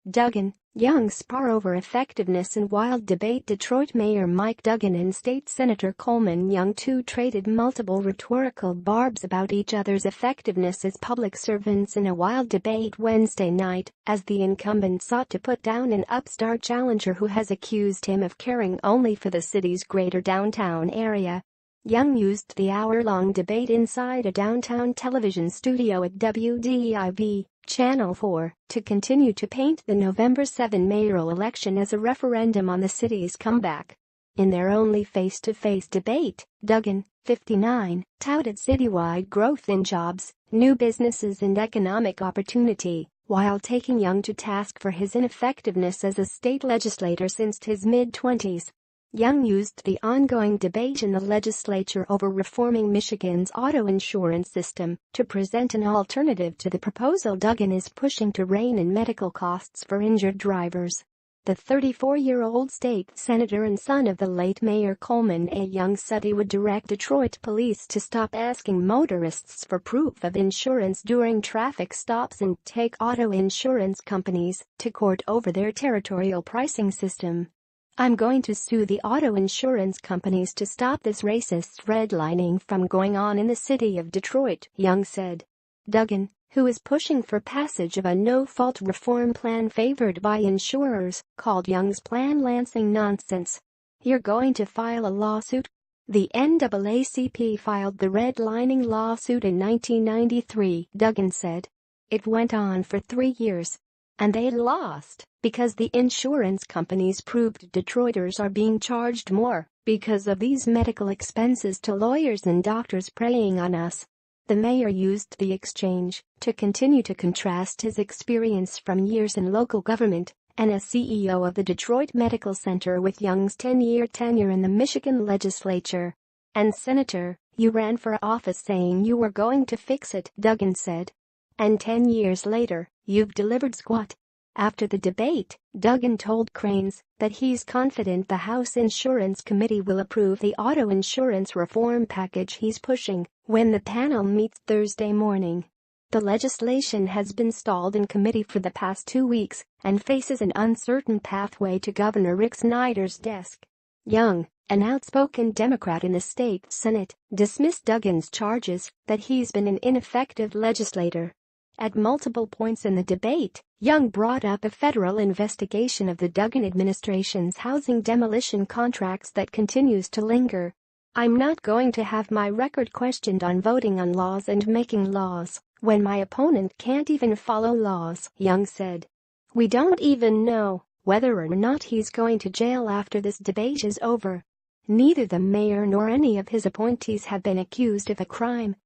Duggan Young spar over effectiveness in wild debate. Detroit Mayor Mike Duggan and State Senator Coleman Young too traded multiple rhetorical barbs about each other's effectiveness as public servants in a wild debate Wednesday night, as the incumbent sought to put down an upstart challenger who has accused him of caring only for the city's greater downtown area. Young used the hour-long debate inside a downtown television studio at WDIV, Channel 4, to continue to paint the November 7 mayoral election as a referendum on the city's comeback. In their only face-to-face debate, Duggan, 59, touted citywide growth in jobs, new businesses and economic opportunity, while taking Young to task for his ineffectiveness as a state legislator since his mid-20s. Young used the ongoing debate in the legislature over reforming Michigan's auto insurance system to present an alternative to the proposal Duggan is pushing to rein in medical costs for injured drivers. The 34-year-old state senator and son of the late Mayor Coleman A. Young said he would direct Detroit police to stop asking motorists for proof of insurance during traffic stops and take auto insurance companies to court over their territorial pricing system. "I'm going to sue the auto insurance companies to stop this racist redlining from going on in the city of Detroit," Young said. Duggan, who is pushing for passage of a no-fault reform plan favored by insurers, called Young's plan lancing nonsense. "You're going to file a lawsuit?" The NAACP filed the redlining lawsuit in 1993, Duggan said. "It went on for 3 years. And they lost because the insurance companies proved Detroiters are being charged more because of these medical expenses to lawyers and doctors preying on us." The mayor used the exchange to continue to contrast his experience from years in local government and as CEO of the Detroit Medical Center with Young's 10-year tenure in the Michigan legislature. "And Senator, you ran for office saying you were going to fix it," Duggan said. "And 10 years later, you've delivered squat." After the debate, Duggan told Cranes that he's confident the House Insurance Committee will approve the auto insurance reform package he's pushing when the panel meets Thursday morning. The legislation has been stalled in committee for the past 2 weeks and faces an uncertain pathway to Governor Rick Snyder's desk. Young, an outspoken Democrat in the state Senate, dismissed Duggan's charges that he's been an ineffective legislator. At multiple points in the debate, Young brought up a federal investigation of the Duggan administration's housing demolition contracts that continues to linger. "I'm not going to have my record questioned on voting on laws and making laws when my opponent can't even follow laws," Young said. "We don't even know whether or not he's going to jail after this debate is over. Neither the mayor nor any of his appointees have been accused of a crime."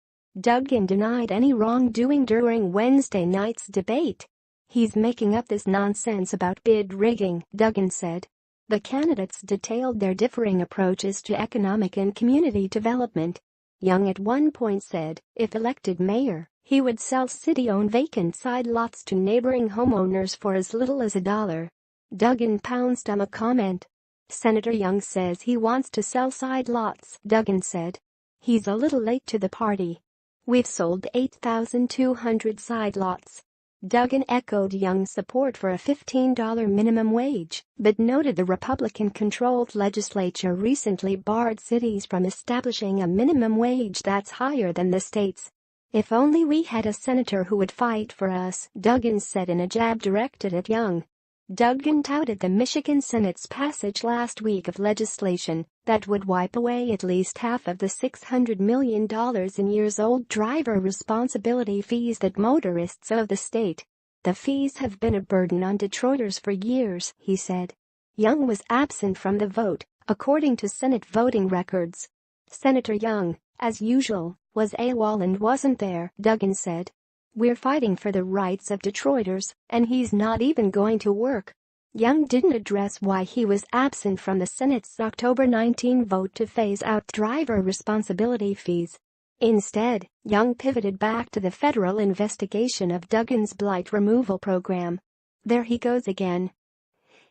Duggan denied any wrongdoing during Wednesday night's debate. "He's making up this nonsense about bid rigging," Duggan said. The candidates detailed their differing approaches to economic and community development. Young at one point said if elected mayor, he would sell city-owned vacant side lots to neighboring homeowners for as little as $1. Duggan pounced on the comment. "Senator Young says he wants to sell side lots," Duggan said. "He's a little late to the party. We've sold 8,200 side lots." Duggan echoed Young's support for a $15 minimum wage, but noted the Republican-controlled legislature recently barred cities from establishing a minimum wage that's higher than the state's. "If only we had a senator who would fight for us," Duggan said in a jab directed at Young. Duggan touted the Michigan Senate's passage last week of legislation that would wipe away at least half of the $600 million in years-old driver responsibility fees that motorists owe the state. "The fees have been a burden on Detroiters for years," he said. Young was absent from the vote, according to Senate voting records. Senator Young, as usual, was AWOL and wasn't there, Duggan said. "We're fighting for the rights of Detroiters, and he's not even going to work." Young didn't address why he was absent from the Senate's October 19 vote to phase out driver responsibility fees. Instead, Young pivoted back to the federal investigation of Duggan's blight removal program. "There he goes again.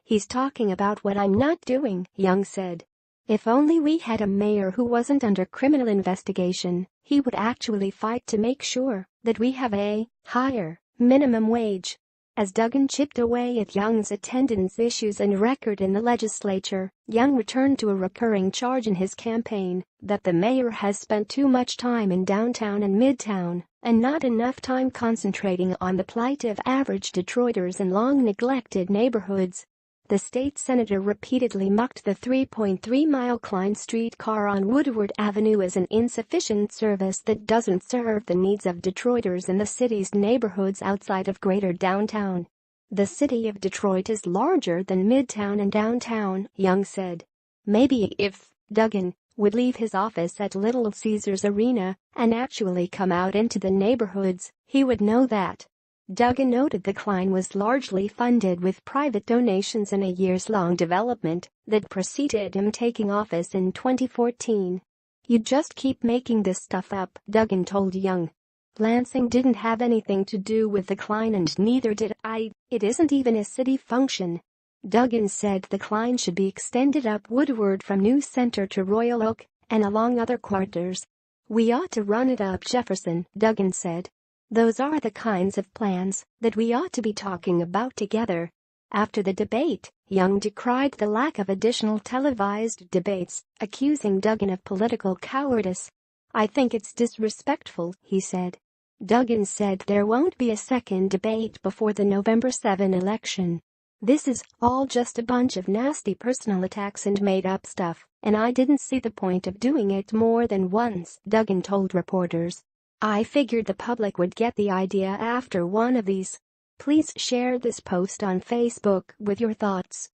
He's talking about what I'm not doing," Young said. "If only we had a mayor who wasn't under criminal investigation, he would actually fight to make sure that we have a higher minimum wage." As Duggan chipped away at Young's attendance issues and record in the legislature, Young returned to a recurring charge in his campaign that the mayor has spent too much time in downtown and midtown and not enough time concentrating on the plight of average Detroiters in long-neglected neighborhoods. The state senator repeatedly mocked the 3.3-mile Klein streetcar on Woodward Avenue as an insufficient service that doesn't serve the needs of Detroiters in the city's neighborhoods outside of greater downtown. The city of Detroit is larger than Midtown and downtown, Young said. Maybe if Duggan would leave his office at Little Caesars Arena and actually come out into the neighborhoods, he would know that. Duggan noted the Klein was largely funded with private donations in a years-long development that preceded him taking office in 2014. "You just keep making this stuff up," Duggan told Young. "Lansing didn't have anything to do with the Klein and neither did I. It isn't even a city function." Duggan said the Klein should be extended up Woodward from New Center to Royal Oak and along other quarters. "We ought to run it up Jefferson," Duggan said. "Those are the kinds of plans that we ought to be talking about together." After the debate, Young decried the lack of additional televised debates, accusing Duggan of political cowardice. "I think it's disrespectful," he said. Duggan said there won't be a second debate before the November 7 election. "This is all just a bunch of nasty personal attacks and made-up stuff, and I didn't see the point of doing it more than once," Duggan told reporters. "I figured the public would get the idea after one of these." Please share this post on Facebook with your thoughts.